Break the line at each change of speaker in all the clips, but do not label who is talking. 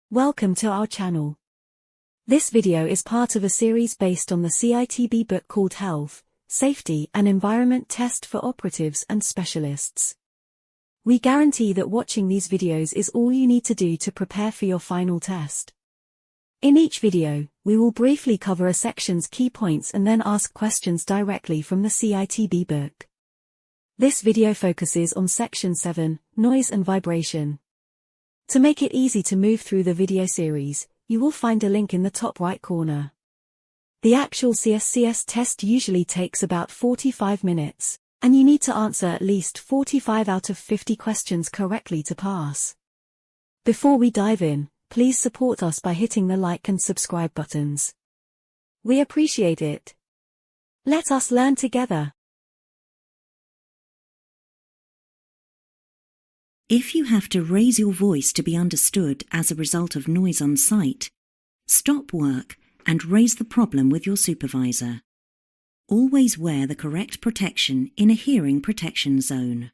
Welcome to our channel. This video is part of a series based on the CITB book called Health, Safety and Environment Test for Operatives and Specialists. We guarantee that watching these videos is all you need to do to prepare for your final test. In each video, we will briefly cover a section's key points and then ask questions directly from the CITB book. This video focuses on Section 7, Noise and Vibration. To make it easy to move through the video series, you will find a link in the top right corner. The actual CSCS test usually takes about 45 minutes, and you need to answer at least 45 out of 50 questions correctly to pass. Before we dive in, please support us by hitting the like and subscribe buttons. We appreciate it. Let us learn together.
If you have to raise your voice to be understood as a result of noise on site, stop work and raise the problem with your supervisor. Always wear the correct protection in a hearing protection zone.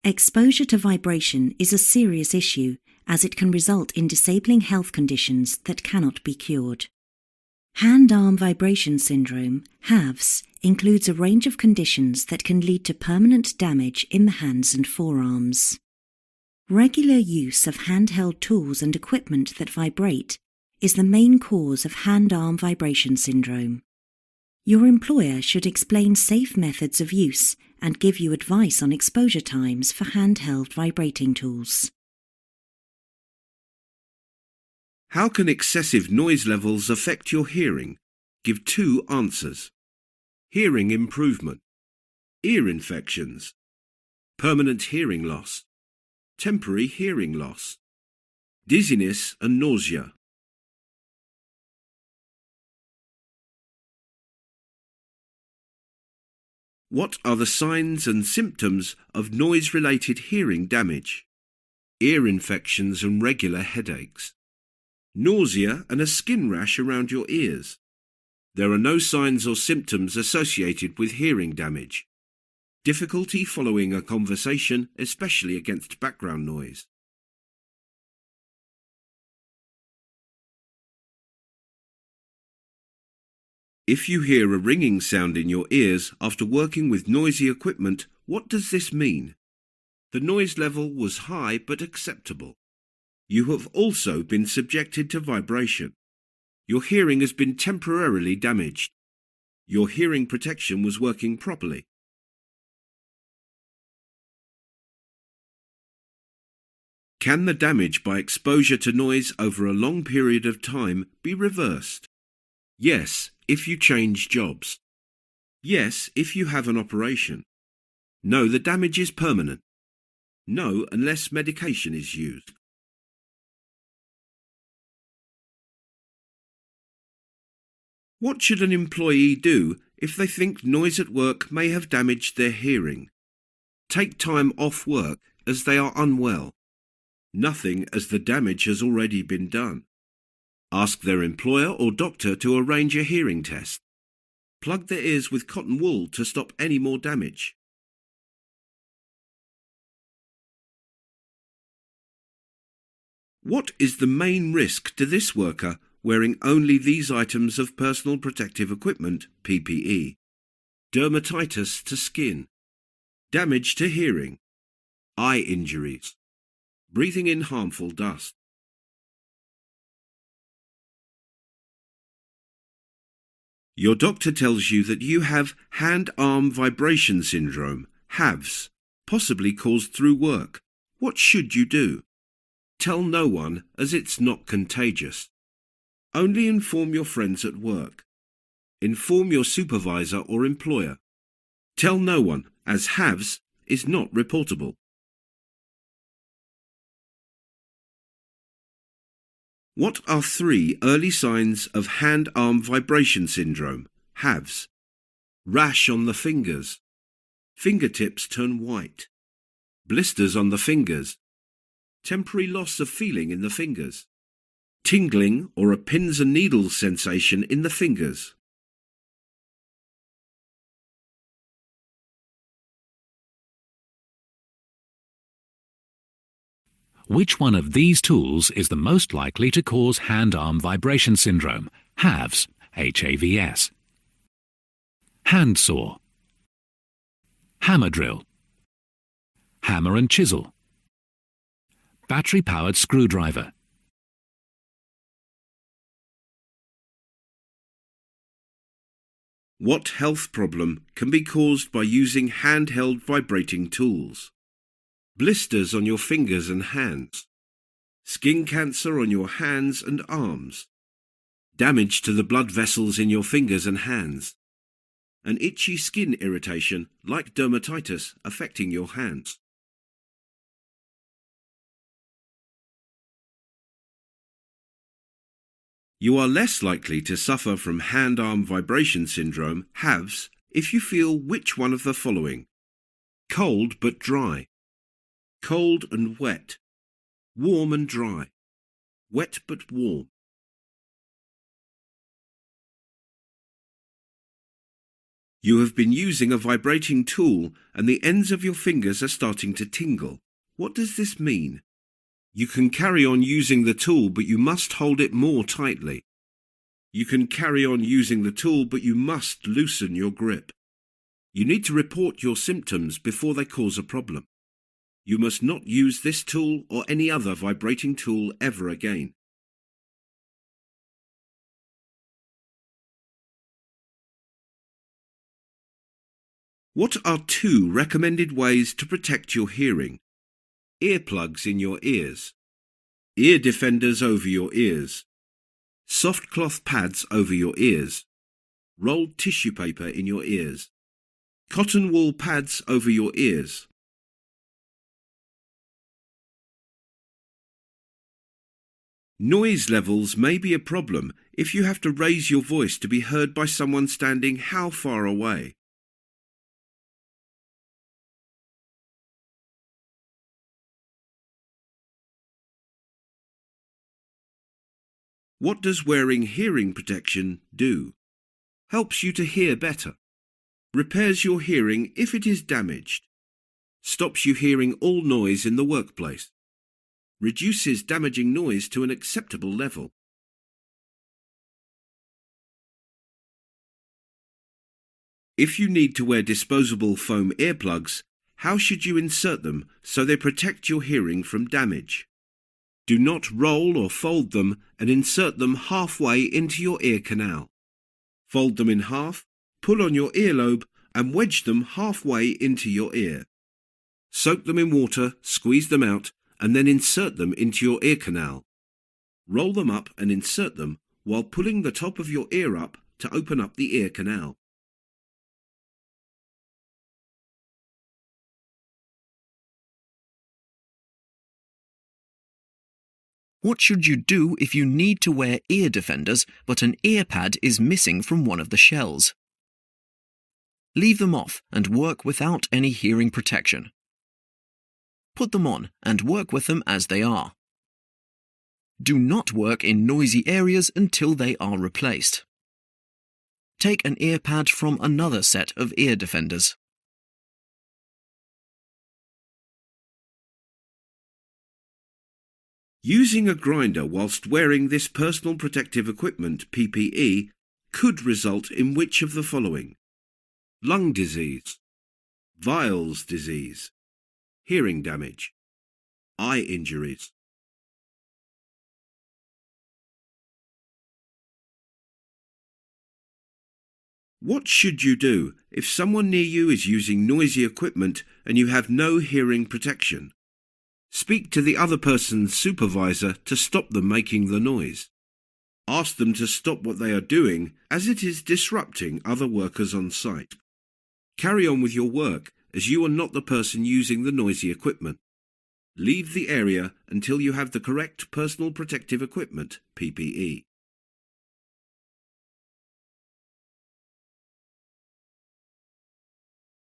Exposure to vibration is a serious issue as it can result in disabling health conditions that cannot be cured. Hand-arm vibration syndrome, HAVS, includes a range of conditions that can lead to permanent damage in the hands and forearms. Regular use of handheld tools and equipment that vibrate is the main cause of hand-arm vibration syndrome. Your employer should explain safe methods of use and give you advice on exposure times for handheld vibrating tools.
How can excessive noise levels affect your hearing? Give 2 answers. Hearing improvement, ear infections, permanent hearing loss, temporary hearing loss, dizziness and nausea. What are the signs and symptoms of noise-related hearing damage? Ear infections and regular headaches. Nausea and a skin rash around your ears. There are no signs or symptoms associated with hearing damage. Difficulty following a conversation, especially against background noise. If you hear a ringing sound in your ears after working with noisy equipment, what does this mean? The noise level was high but acceptable. You have also been subjected to vibration. Your hearing has been temporarily damaged. Your hearing protection was working properly. Can the damage by exposure to noise over a long period of time be reversed? Yes, if you change jobs. Yes, if you have an operation. No, the damage is permanent. No, unless medication is used. What should an employee do if they think noise at work may have damaged their hearing? Take time off work as they are unwell. Nothing, as the damage has already been done. Ask their employer or doctor to arrange a hearing test. Plug their ears with cotton wool to stop any more damage. What is the main risk to this worker wearing only these items of personal protective equipment, PPE? Dermatitis to skin, damage to hearing, eye injuries, breathing in harmful dust. Your doctor tells you that you have hand-arm vibration syndrome, HAVS, possibly caused through work. What should you do? Tell no one, as it's not contagious. Only inform your friends at work. Inform your supervisor or employer. Tell no one, as HAVS is not reportable. What are 3 early signs of hand-arm vibration syndrome, HAVS? Rash on the fingers. Fingertips turn white. Blisters on the fingers. Temporary loss of feeling in the fingers. Tingling or a pins and needles sensation in the fingers.
Which one of these tools is the most likely to cause hand-arm vibration syndrome, HAVS, HAVS? Handsaw, hammer drill, hammer and chisel, battery-powered screwdriver.
What health problem can be caused by using handheld vibrating tools? Blisters on your fingers and hands, skin cancer on your hands and arms, damage to the blood vessels in your fingers and hands, an itchy skin irritation like dermatitis affecting your hands. You are less likely to suffer from hand-arm vibration syndrome, HAVS, if you feel which one of the following: cold but dry, cold and wet, warm and dry, wet but warm. You have been using a vibrating tool and the ends of your fingers are starting to tingle. What does this mean? You can carry on using the tool, but you must hold it more tightly. You can carry on using the tool, but you must loosen your grip. You need to report your symptoms before they cause a problem. You must not use this tool or any other vibrating tool ever again. What are 2 recommended ways to protect your hearing? Earplugs in your ears, ear defenders over your ears, soft cloth pads over your ears, rolled tissue paper in your ears, cotton wool pads over your ears. Noise levels may be a problem if you have to raise your voice to be heard by someone standing how far away? What does wearing hearing protection do? Helps you to hear better. Repairs your hearing if it is damaged. Stops you hearing all noise in the workplace. Reduces damaging noise to an acceptable level. If you need to wear disposable foam earplugs, how should you insert them so they protect your hearing from damage? Do not roll or fold them and insert them halfway into your ear canal. Fold them in half, pull on your earlobe and wedge them halfway into your ear. Soak them in water, squeeze them out, and then insert them into your ear canal. Roll them up and insert them while pulling the top of your ear up to open up the ear canal.
What should you do if you need to wear ear defenders but an ear pad is missing from one of the shells? Leave them off and work without any hearing protection. Put them on and work with them as they are. Do not work in noisy areas until they are replaced. Take an ear pad from another set of ear defenders.
Using a grinder whilst wearing this personal protective equipment, PPE, could result in which of the following? Lung disease, Weil's disease, hearing damage, eye injuries. What should you do if someone near you is using noisy equipment and you have no hearing protection? Speak to the other person's supervisor to stop them making the noise. Ask them to stop what they are doing as it is disrupting other workers on site. Carry on with your work as you are not the person using the noisy equipment. Leave the area until you have the correct personal protective equipment, PPE.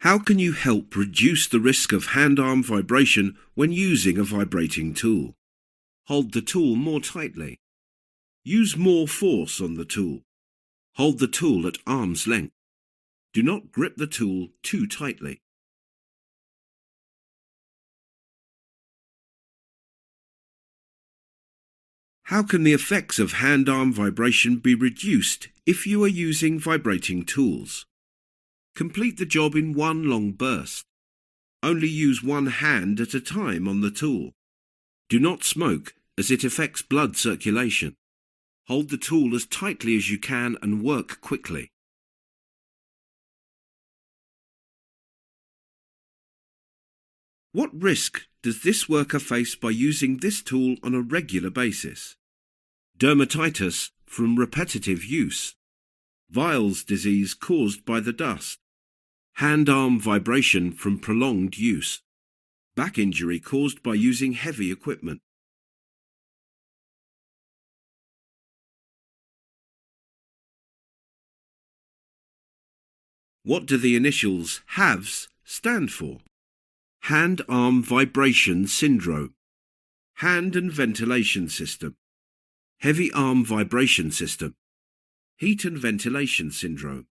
How can you help reduce the risk of hand-arm vibration when using a vibrating tool? Hold the tool more tightly. Use more force on the tool. Hold the tool at arm's length. Do not grip the tool too tightly. How can the effects of hand-arm vibration be reduced if you are using vibrating tools? Complete the job in one long burst. Only use one hand at a time on the tool. Do not smoke, as it affects blood circulation. Hold the tool as tightly as you can and work quickly. What risk does this worker face by using this tool on a regular basis? Dermatitis from repetitive use. Weil's disease caused by the dust. Hand-arm vibration from prolonged use. Back injury caused by using heavy equipment. What do the initials HAVS stand for? Hand-arm vibration syndrome. Hand and ventilation system. Heavy arm vibration system. Heat and ventilation syndrome.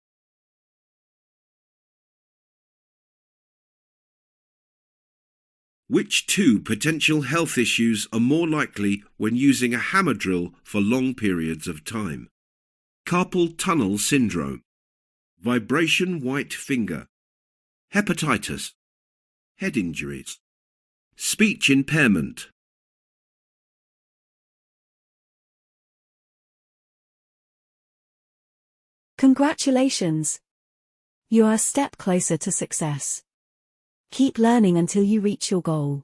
Which two potential health issues are more likely when using a hammer drill for long periods of time? Carpal tunnel syndrome. Vibration white finger. Hepatitis. Head injuries. Speech impairment.
Congratulations! You are a step closer to success. Keep learning until you reach your goal.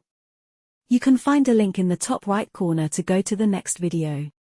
You can find a link in the top right corner to go to the next video.